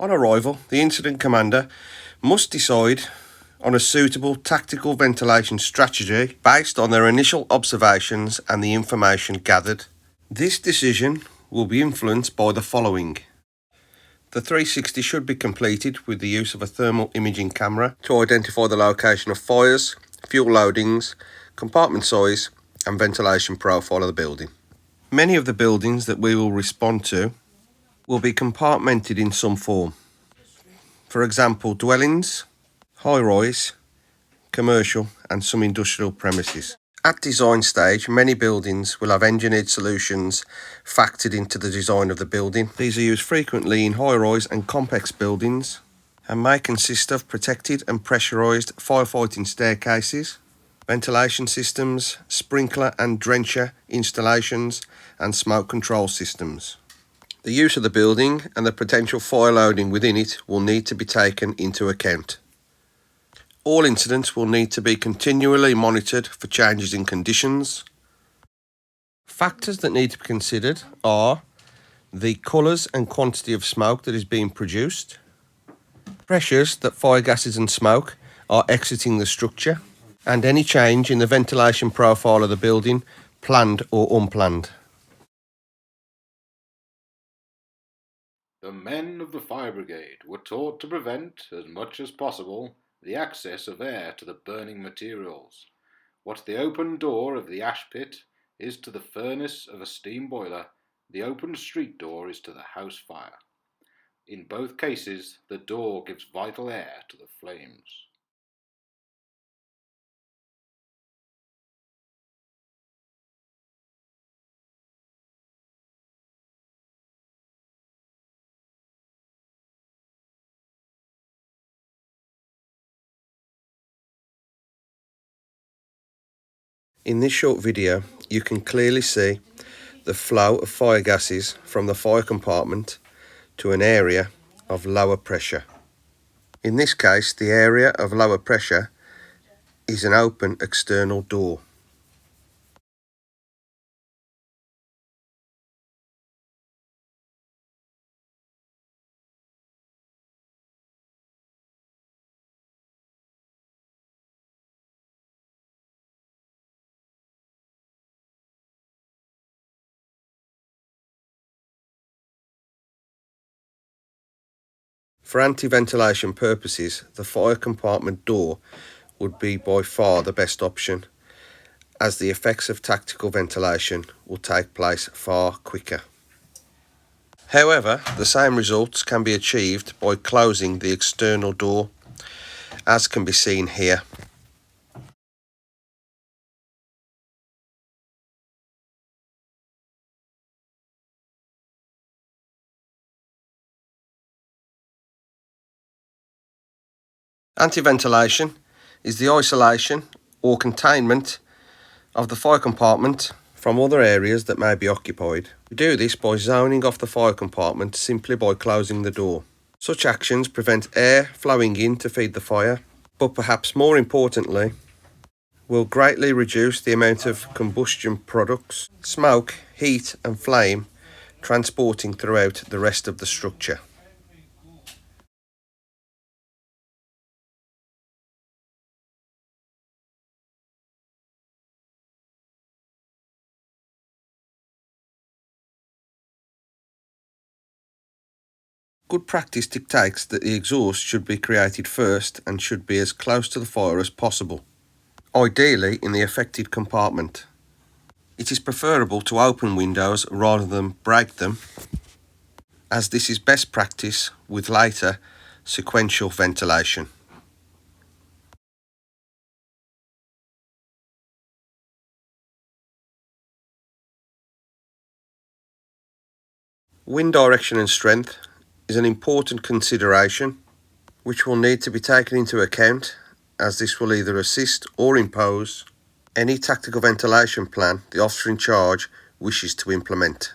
On arrival, the incident commander must decide on a suitable tactical ventilation strategy based on their initial observations and the information gathered. This decision will be influenced by the following. The 360 should be completed with the use of a thermal imaging camera to identify the location of fires, fuel loadings, compartment size and ventilation profile of the building. Many of the buildings that we will respond to will be compartmented in some form. For example, dwellings, high-rise, commercial and some industrial premises. At design stage, many buildings will have engineered solutions factored into the design of the building. These are used frequently in high-rise and complex buildings and may consist of protected and pressurised firefighting staircases, ventilation systems, sprinkler and drencher installations and smoke control systems. The use of the building and the potential fire loading within it will need to be taken into account. All incidents will need to be continually monitored for changes in conditions. Factors that need to be considered are the colours and quantity of smoke that is being produced, pressures that fire gases and smoke are exiting the structure, and any change in the ventilation profile of the building, planned or unplanned. The men of the fire brigade were taught to prevent, as much as possible, the access of air to the burning materials. What the open door of the ash pit is to the furnace of a steam boiler, the open street door is to the house fire. In both cases, the door gives vital air to the flames. In this short video, you can clearly see the flow of fire gases from the fire compartment to an area of lower pressure. In this case, the area of lower pressure is an open external door. For anti-ventilation purposes, the fire compartment door would be by far the best option, as the effects of tactical ventilation will take place far quicker. However, the same results can be achieved by closing the external door, as can be seen here. Anti-ventilation is the isolation or containment of the fire compartment from other areas that may be occupied. We do this by zoning off the fire compartment simply by closing the door. Such actions prevent air flowing in to feed the fire, but perhaps more importantly, will greatly reduce the amount of combustion products, smoke, heat and flame transporting throughout the rest of the structure. Good practice dictates that the exhaust should be created first and should be as close to the fire as possible, ideally in the affected compartment. It is preferable to open windows rather than break them, as this is best practice with later sequential ventilation. Wind direction and strength is an important consideration which will need to be taken into account, as this will either assist or impose any tactical ventilation plan the officer in charge wishes to implement.